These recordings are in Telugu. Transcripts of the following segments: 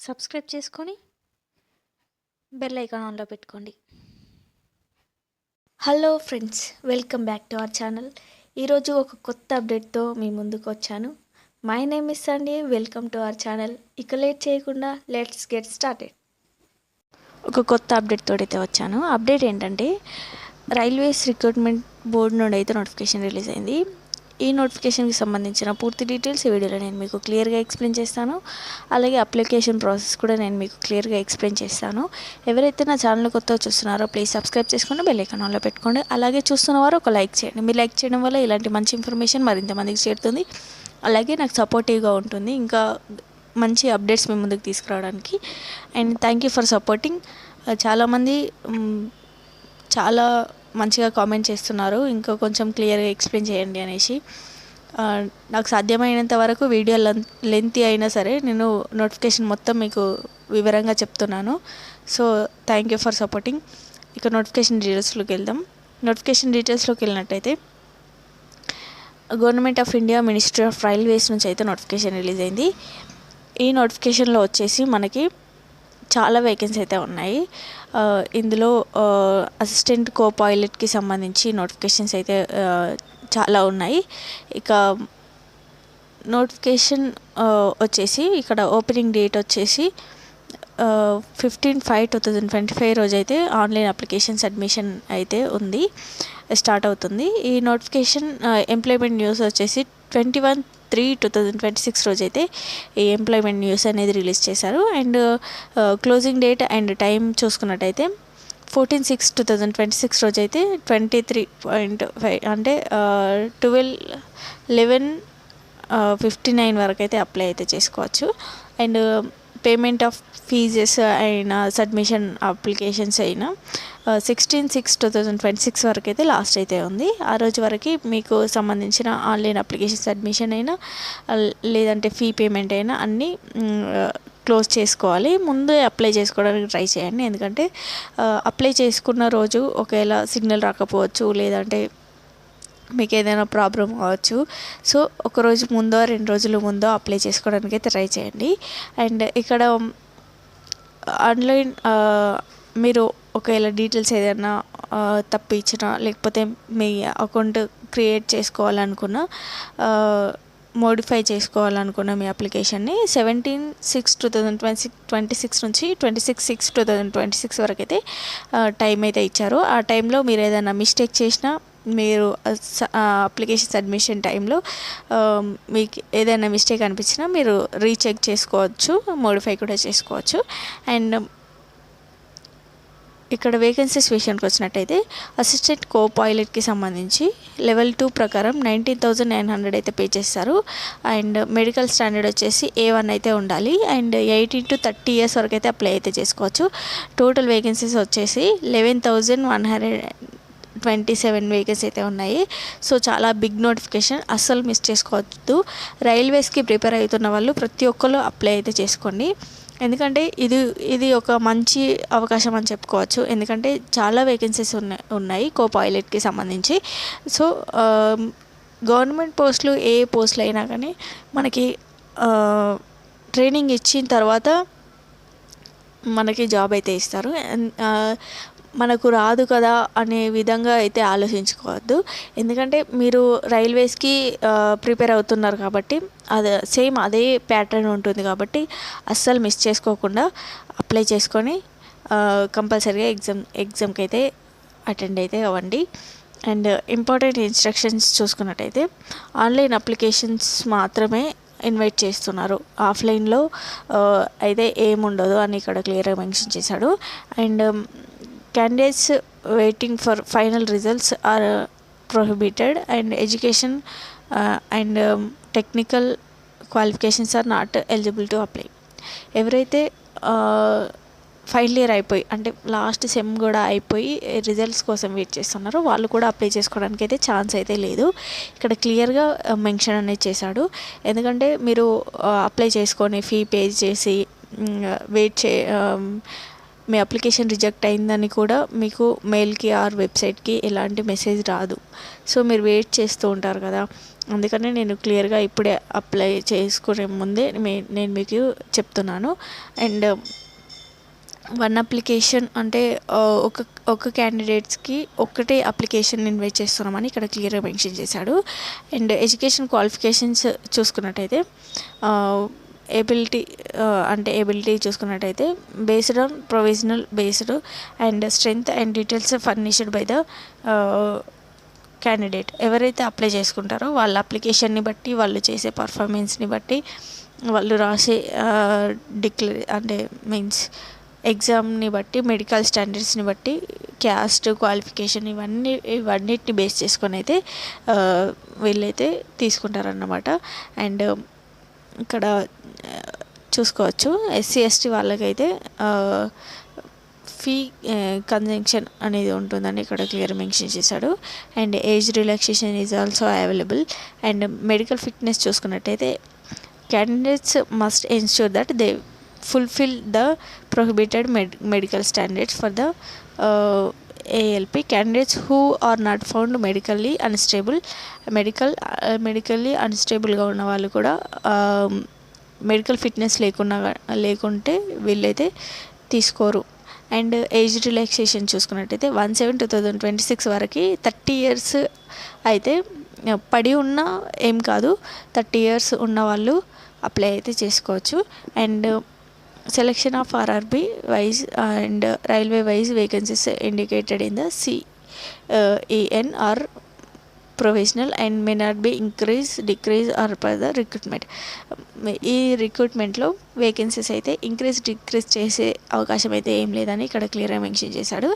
సబ్స్క్రైబ్ చేసుకొని బెల్ ఐకాన్ ఆన్లో పెట్టుకోండి. Hello friends, welcome back to our channel. ఈరోజు ఒక కొత్త అప్డేట్తో మీ ముందుకు వచ్చాను. My name is Sunday. Welcome to our channel. ఇక లేట్ చేయకుండా లెట్స్ గెట్ స్టార్టెడ్. ఒక కొత్త అప్డేట్ తోడైతే వచ్చాను. అప్డేట్ ఏంటంటే, రైల్వేస్ రిక్రూట్మెంట్ బోర్డు నుండి అయితే నోటిఫికేషన్ రిలీజ్ అయింది. ఈ నోటిఫికేషన్కి సంబంధించిన పూర్తి డీటెయిల్స్ ఈ వీడియోలో నేను మీకు క్లియర్గా ఎక్స్ప్లెయిన్ చేస్తాను. అలాగే అప్లికేషన్ ప్రాసెస్ కూడా నేను మీకు క్లియర్గా ఎక్స్ప్లెయిన్ చేస్తాను. ఎవరైతే నా ఛానల్ కొత్తగా చూస్తున్నారో ప్లీజ్ సబ్స్క్రైబ్ చేసుకోండి, బెల్ ఐకాన్ ఆన్లో పెట్టుకోండి. అలాగే చూస్తున్నవారు ఒక లైక్ చేయండి. మీరు లైక్ చేయడం వల్ల ఇలాంటి మంచి ఇన్ఫర్మేషన్ మరింత మందికి చేరుతుంది. అలాగే నాకు సపోర్టివ్గా ఉంటుంది ఇంకా మంచి అప్డేట్స్ మీ ముందుకు తీసుకురావడానికి. And thank you for supporting. చాలామంది చాలా మంచిగా కామెంట్ చేస్తున్నారు, ఇంకా కొంచెం క్లియర్గా ఎక్స్ప్లెయిన్ చేయండి అనేసి. నాకు సాధ్యమైనంత వరకు వీడియో లెంతీ అయినా సరే నేను నోటిఫికేషన్ మొత్తం మీకు వివరంగా చెప్తున్నాను. So thank you for supporting. ఇక నోటిఫికేషన్ డీటెయిల్స్లోకి వెళ్దాం. నోటిఫికేషన్ డీటెయిల్స్లోకి వెళ్ళినట్టయితే, government of India ministry of railways నుంచి అయితే నోటిఫికేషన్ రిలీజ్ అయింది. ఈ నోటిఫికేషన్లో వచ్చేసి మనకి చాలా వేకెన్సీ అయితే ఉన్నాయి. ఇందులో అసిస్టెంట్ కో పైలట్కి సంబంధించి నోటిఫికేషన్స్ అయితే చాలా ఉన్నాయి. ఇక నోటిఫికేషన్ వచ్చేసి ఇక్కడ ఓపెనింగ్ డేట్ వచ్చేసి 15/5/2025 రోజు అయితే ఆన్లైన్ అప్లికేషన్ సబ్మిషన్ అయితే ఉంది, స్టార్ట్ అవుతుంది. ఈ నోటిఫికేషన్ ఎంప్లాయ్మెంట్ న్యూస్ వచ్చేసి 21/3/2026 రోజు అయితే ఈ ఎంప్లాయ్మెంట్ న్యూస్ అనేది రిలీజ్ చేశారు. And closing date and time చూసుకున్నట్టయితే 14/6/2026 రోజు అయితే 23.5 అంటే 12/11/59 వరకు అయితే అప్లై అయితే చేసుకోవచ్చు. అండ్ పేమెంట్ ఆఫ్ ఫీజెస్ అయినా సబ్మిషన్ అప్లికేషన్స్ అయినా 16/6/2026 వరకు అయితే లాస్ట్ అయితే ఉంది. ఆ రోజు వరకు మీకు సంబంధించిన ఆన్లైన్ అప్లికేషన్ సబ్మిషన్ అయినా లేదంటే ఫీ పేమెంట్ అయినా అన్నీ క్లోజ్ చేసుకోవాలి. ముందే అప్లై చేసుకోవడానికి ట్రై చేయండి, ఎందుకంటే అప్లై చేసుకున్న రోజు ఒకవేళ సిగ్నల్ రాకపోవచ్చు, లేదంటే మీకు ఏదైనా ప్రాబ్లం కావచ్చు. సో ఒకరోజు ముందో 2 రోజుల ముందో అప్లై చేసుకోవడానికి అయితే ట్రై చేయండి. అండ్ ఇక్కడ ఆన్లైన్ మీరు ఒకవేళ డీటెయిల్స్ ఏదైనా తప్పు ఇచ్చినా, లేకపోతే మీ అకౌంట్ క్రియేట్ చేసుకోవాలనుకున్న, మోడిఫై చేసుకోవాలనుకున్న మీ అప్లికేషన్ని 17/6/2026 నుంచి 26/6/2026 వరకు అయితే టైం అయితే ఇచ్చారు. ఆ టైంలో మీరు ఏదైనా మిస్టేక్ చేసినా, మీరు అప్లికేషన్ సబ్మిషన్ టైంలో మీకు ఏదైనా మిస్టేక్ అనిపించినా మీరు రీచెక్ చేసుకోవచ్చు, మోడిఫై కూడా చేసుకోవచ్చు. అండ్ ఇక్కడ వేకెన్సీస్ విషయానికి వచ్చినట్టయితే, అసిస్టెంట్ కో పైలట్కి సంబంధించి లెవెల్ 2 ప్రకారం 19,900 అయితే పే చేస్తారు. అండ్ మెడికల్ స్టాండర్డ్ వచ్చేసి A1 అయితే ఉండాలి. అండ్ 18 to 30 years వరకు అయితే అప్లై అయితే చేసుకోవచ్చు. టోటల్ వేకెన్సీస్ వచ్చేసి 11,127 వేకెన్సీ అయితే ఉన్నాయి. సో చాలా బిగ్ నోటిఫికేషన్, అస్సలు మిస్ చేసుకోవద్దు. రైల్వేస్కి ప్రిపేర్ అవుతున్న వాళ్ళు ప్రతి ఒక్కరు అప్లై అయితే చేసుకోండి, ఎందుకంటే ఇది ఒక మంచి అవకాశం అని చెప్పుకోవచ్చు. ఎందుకంటే చాలా వేకెన్సీస్ ఉన్నాయి కో పైలట్కి సంబంధించి. సో గవర్నమెంట్ పోస్టులు ఏ పోస్టులు అయినా కానీ మనకి ట్రైనింగ్ ఇచ్చిన తర్వాత మనకి జాబ్ అయితే ఇస్తారు. మనకు రాదు కదా అనే విధంగా అయితే ఆలోచించుకోవద్దు, ఎందుకంటే మీరు రైల్వేస్కి ప్రిపేర్ అవుతున్నారు కాబట్టి సేమ్ అదే ప్యాటర్న్ ఉంటుంది కాబట్టి అస్సలు మిస్ చేసుకోకుండా అప్లై చేసుకొని కంపల్సరీగా ఎగ్జామ్కి అయితే అటెండ్ అయితే అవ్వండి. అండ్ ఇంపార్టెంట్ ఇన్స్ట్రక్షన్స్ చూసుకున్నట్టయితే, ఆన్లైన్ అప్లికేషన్స్ మాత్రమే ఇన్వైట్ చేస్తున్నారు, ఆఫ్లైన్లో అయితే ఏముండదు అని ఇక్కడ క్లియర్గా మెన్షన్ చేశాడు. And candidates waiting for final results are prohibited, and education and technical qualifications are not eligible to apply. ఎవరైతే ఫైనల్ ఇయర్ అయిపోయి, అంటే లాస్ట్ సెమ్ కూడా అయిపోయి రిజల్ట్స్ కోసం వెయిట్ చేస్తున్నారో వాళ్ళు కూడా అప్లై చేసుకోవడానికి అయితే ఛాన్స్ అయితే లేదు. ఇక్కడ క్లియర్గా మెన్షన్ అనేది చేశాడు. ఎందుకంటే మీరు అప్లై చేసుకొని ఫీ పే చేసి మీ అప్లికేషన్ రిజెక్ట్ అయిందని కూడా మీకు మెయిల్కి ఆర్ వెబ్సైట్కి ఎలాంటి మెసేజ్ రాదు. సో మీరు వెయిట్ చేస్తూ ఉంటారు కదా, అందుకనే నేను క్లియర్గా ఇప్పుడే అప్లై చేసుకునే ముందే నేను మీకు చెప్తున్నాను. అండ్ వన్ అప్లికేషన్ అంటే ఒక క్యాండిడేట్స్కి ఒక్కటే అప్లికేషన్ ఇన్వైట్ చేస్తున్నామని ఇక్కడ క్లియర్గా మెన్షన్ చేశాడు. అండ్ ఎడ్యుకేషన్ క్వాలిఫికేషన్స్ చూసుకున్నట్టయితే ఎబిలిటీ చూసుకున్నట్టయితే based on provisional based and strength and details furnished by the candidate. ఎవరైతే అప్లై చేసుకుంటారో వాళ్ళ అప్లికేషన్ని బట్టి, వాళ్ళు చేసే పర్ఫార్మెన్స్ని బట్టి, వాళ్ళు రాసే ఎగ్జామ్ని బట్టి, మెడికల్ స్టాండర్డ్స్ని బట్టి, క్యాస్ట్, క్వాలిఫికేషన్ ఇవన్నిటిని బేస్ చేసుకొని అయితే వీళ్ళైతే తీసుకుంటారన్నమాట. అండ్ ఇక్కడ చూసుకోవచ్చు ఎస్సీ ఎస్టీ వాళ్ళకైతే ఫీ కన్జెక్షన్ అనేది ఉంటుందని ఇక్కడ క్లియర్ మెన్షన్ చేశాడు. And age relaxation is also available. And medical fitness చూసుకున్నట్టయితే candidates must ensure that they fulfill the prohibited medical standards for the ALP. Candidates who are not found medically unstable ఉన్న వాళ్ళు కూడా మెడికల్ ఫిట్నెస్ లేకుంటే వీళ్ళైతే తీసుకోరు. అండ్ ఏజ్ రిలాక్సేషన్ చూసుకున్నట్టయితే 1/7/2026 వరకు 30 years అయితే పడి ఉన్నా ఏం కాదు, 30 years ఉన్న వాళ్ళు అప్లై అయితే చేసుకోవచ్చు. And selection of RRB wise and railway wise vacancies indicated in the CEN are provisional and may not be decrease or per the recruitment. ఈ రిక్రూట్మెంట్లో వేకెన్సీస్ అయితే డిక్రీజ్ చేసే అవకాశం అయితే ఏం లేదని ఇక్కడ క్లియర్గా మెన్షన్ చేశాడు.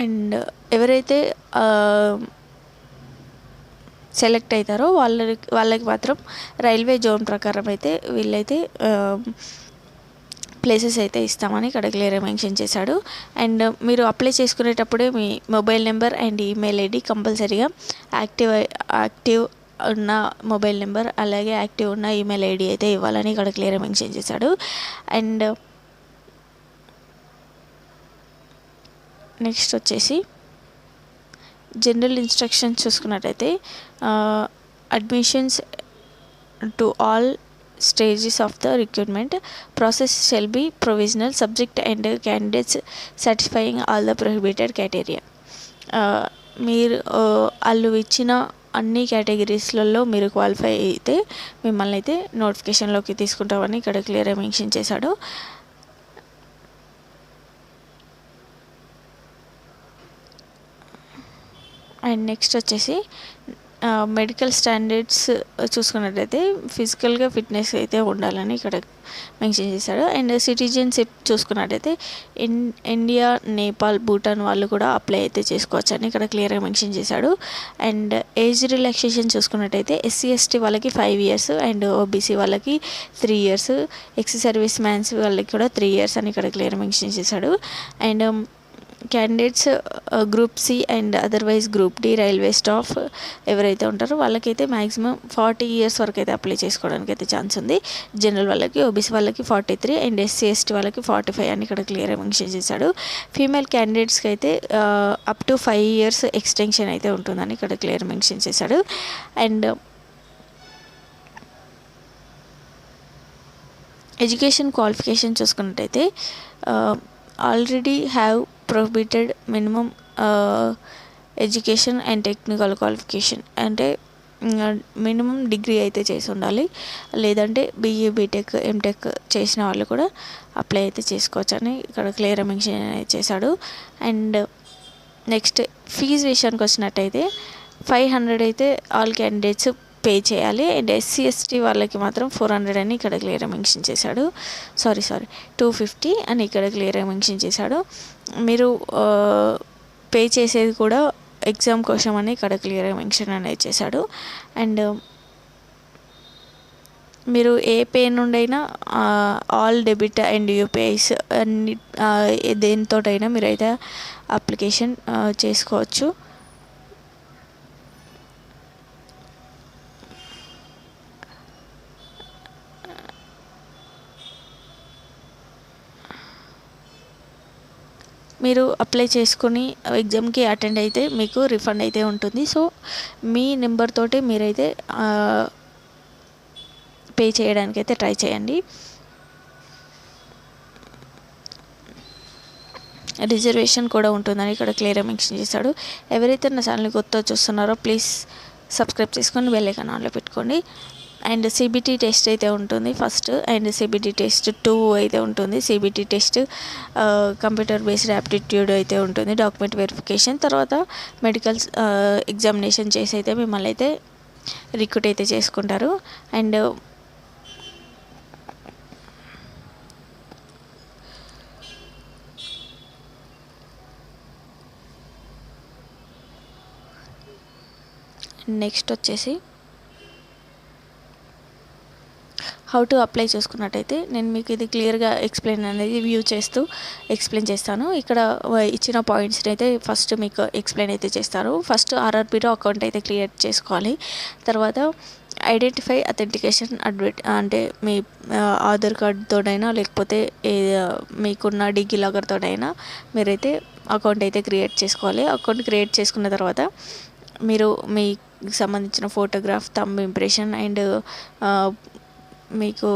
అండ్ ఎవరైతే సెలెక్ట్ అవుతారో వాళ్ళకి మాత్రం రైల్వే జోన్ ప్రకారం అయితే వీళ్ళైతే ప్లేసెస్ అయితే ఇస్తామని ఇక్కడ క్లియర్గా మెన్షన్ చేశాడు. అండ్ మీరు అప్లై చేసుకునేటప్పుడే మీ mobile number and email ID కంపల్సరీగా యాక్టివ్ ఉన్న మొబైల్ నెంబర్ అలాగే యాక్టివ్ ఉన్న ఈమెయిల్ ఐడి అయితే ఇవ్వాలని ఇక్కడ క్లియర్గా మెన్షన్ చేశాడు. అండ్ నెక్స్ట్ వచ్చేసి జనరల్ ఇన్స్ట్రక్షన్స్ చూసుకున్నట్టయితే admissions to all stages of the recruitment process shall be provisional subject and candidates satisfying all the prohibited criteria. మీరు వాళ్ళు ఇచ్చిన అన్ని కేటగిరీస్లలో మీరు క్వాలిఫై అయితే మిమ్మల్ని అయితే నోటిఫికేషన్లోకి తీసుకుంటామని ఇక్కడ క్లియర్గా మెన్షన్ చేశాడు. అండ్ నెక్స్ట్ వచ్చేసి మెడికల్ స్టాండర్డ్స్ చూసుకున్నట్టయితే ఫిజికల్గా ఫిట్నెస్ అయితే ఉండాలని ఇక్కడ మెన్షన్ చేశాడు. అండ్ సిటిజన్షిప్ చూసుకున్నట్టయితే ఇండియా, నేపాల్, భూటాన్ వాళ్ళు కూడా అప్లై అయితే చేసుకోవచ్చు అని ఇక్కడ క్లియర్గా మెన్షన్ చేశాడు. అండ్ ఏజ్ రిలాక్సేషన్ చూసుకున్నట్టయితే ఎస్సీ ఎస్టీ వాళ్ళకి 5 years అండ్ ఓబీసీ వాళ్ళకి 3 years, ఎక్స్ సర్వీస్ మ్యాన్స్ వాళ్ళకి కూడా 3 years అని ఇక్కడ క్లియర్గా మెన్షన్ చేశాడు. And candidates group C and otherwise group D railway staff ఎవరైతే ఉంటారో వాళ్ళకైతే మ్యాక్సిమం 40 years వరకు అయితే అప్లై చేసుకోవడానికి అయితే ఛాన్స్ ఉంది. జనరల్ వాళ్ళకి, ఓబీసీ వాళ్ళకి 43 అండ్ ఎస్సీ ఎస్టీ వాళ్ళకి 45 అని ఇక్కడ క్లియర్గా మెన్షన్ చేశాడు. ఫీమేల్ క్యాండిడేట్స్కి అయితే అప్ టు 5 years ఎక్స్టెన్షన్ అయితే ఉంటుందని ఇక్కడ క్లియర్ మెన్షన్ చేశాడు. అండ్ ఎడ్యుకేషన్ క్వాలిఫికేషన్ చూసుకున్నట్టయితే already have prohibited minimum education and technical qualification అంటే మినిమం డిగ్రీ అయితే చేసి ఉండాలి, లేదంటే బీఈ, బీటెక్, ఎంటెక్ చేసిన వాళ్ళు కూడా అప్లై అయితే చేసుకోవచ్చు అని ఇక్కడ క్లియర్ మెన్షన్ చేశాడు. అండ్ నెక్స్ట్ ఫీజు విషయానికి వచ్చినట్టయితే 500 అయితే ఆల్ క్యాండిడేట్స్ పే చేయాలి. అండ్ ఎస్సీ ఎస్టీ వాళ్ళకి మాత్రం 400 అని ఇక్కడ క్లియర్గా మెన్షన్ చేశాడు. సారీ 250 అని ఇక్కడ క్లియర్గా మెన్షన్ చేశాడు. మీరు పే చేసేది కూడా ఎగ్జామ్ కోసం అని ఇక్కడ క్లియర్గా మెన్షన్ అనేది చేశాడు. అండ్ మీరు ఏ పే నుండైనా ఆల్ డెబిట్ అండ్ యూపీఐస్ అన్ని దేనితోటైనా మీరైతే అప్లికేషన్ చేసుకోవచ్చు. మీరు అప్లై చేసుకొని ఎగ్జామ్కి అటెండ్ అయితే మీకు రిఫండ్ అయితే ఉంటుంది. సో మీ నెంబర్ తోటి మీరైతే పే చేయడానికి అయితే ట్రై చేయండి. రిజర్వేషన్ కూడా ఉంటుందని ఇక్కడ క్లియర్గా మెన్షన్ చేశాడు. ఎవరైతే నా ఛానల్ని కొత్త చూస్తున్నారో ప్లీజ్ సబ్స్క్రైబ్ చేసుకొని బెల్ ఐకాన్ ఆన్లో పెట్టుకోండి. అండ్ సిబిటి టెస్ట్ అయితే ఉంటుంది ఫస్ట్, అండ్ సిబిటి టెస్ట్ 2 అయితే ఉంటుంది. CBT test computer based aptitude అయితే ఉంటుంది, డాక్యుమెంట్ వెరిఫికేషన్, తర్వాత మెడికల్ ఎగ్జామినేషన్ చేసి అయితే మిమ్మల్ని అయితే రిక్రూట్ అయితే చేసుకుంటారు. అండ్ నెక్స్ట్ వచ్చేసి హౌ టు అప్లై చూసుకున్నట్టయితే నేను మీకు ఇది క్లియర్గా ఎక్స్ప్లెయిన్ చేస్తాను. ఇక్కడ ఇచ్చిన పాయింట్స్ని అయితే ఫస్ట్ మీకు ఎక్స్ప్లెయిన్ అయితే చేస్తారు. ఫస్ట్ ఆర్ఆర్బీలో అకౌంట్ అయితే క్రియేట్ చేసుకోవాలి. తర్వాత ఐడెంటిఫై అథెంటికేషన్ అంటే మీ ఆధార్ కార్డ్తోనైనా లేకపోతే మీకున్న డిగ్రీ లాగర్తోనైనా మీరైతే అకౌంట్ అయితే క్రియేట్ చేసుకోవాలి. అకౌంట్ క్రియేట్ చేసుకున్న తర్వాత మీరు మీకు సంబంధించిన ఫోటోగ్రాఫ్, థంబ్ ఇంప్రెషన్ అండ్ మీకు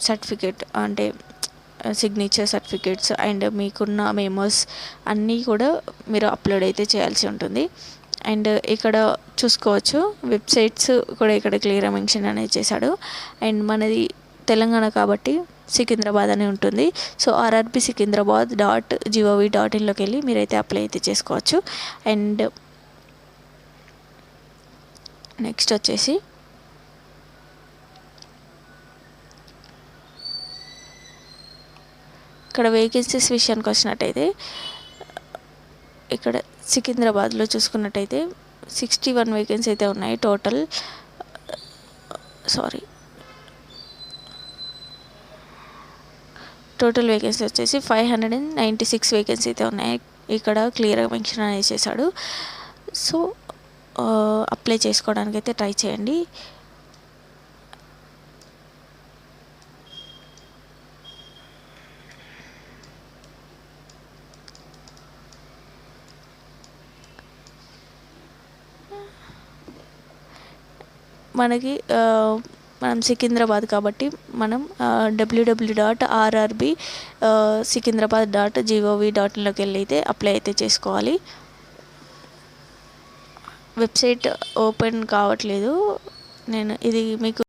సర్టిఫికేట్ అంటే సిగ్నేచర్ సర్టిఫికేట్స్ అండ్ మీకున్న మెమోస్ అన్నీ కూడా మీరు అప్లోడ్ అయితే చేయాల్సి ఉంటుంది. అండ్ ఇక్కడ చూసుకోవచ్చు వెబ్సైట్స్ కూడా ఇక్కడ క్లియర్గా మెన్షన్ అనేది చేశాడు. అండ్ మనది తెలంగాణ కాబట్టి సికింద్రాబాద్ అని ఉంటుంది. సో rrbsikindrabad.gov.in వెళ్ళి మీరైతే అప్లై అయితే చేసుకోవచ్చు. అండ్ నెక్స్ట్ వచ్చేసి ఇక్కడ వేకెన్సీస్ విషయానికి వచ్చినట్టయితే ఇక్కడ సికింద్రాబాద్లో చూసుకున్నట్టయితే 61 వేకెన్సీ అయితే ఉన్నాయి టోటల్ వేకెన్సీ వచ్చేసి 596 వేకెన్సీ అయితే ఉన్నాయి. ఇక్కడ క్లియర్గా మెన్షన్ అనేది చేశాడు. సో అప్లై చేసుకోవడానికి అయితే ట్రై చేయండి. మనం సికింద్రాబాద్ కాబట్టి మనం www.rrbsikindrabad.gov.in వెళ్ళి అయితే అప్లై అయితే చేసుకోవాలి. వెబ్సైట్ ఓపెన్ కావట్లేదు, నేను ఇది మీకు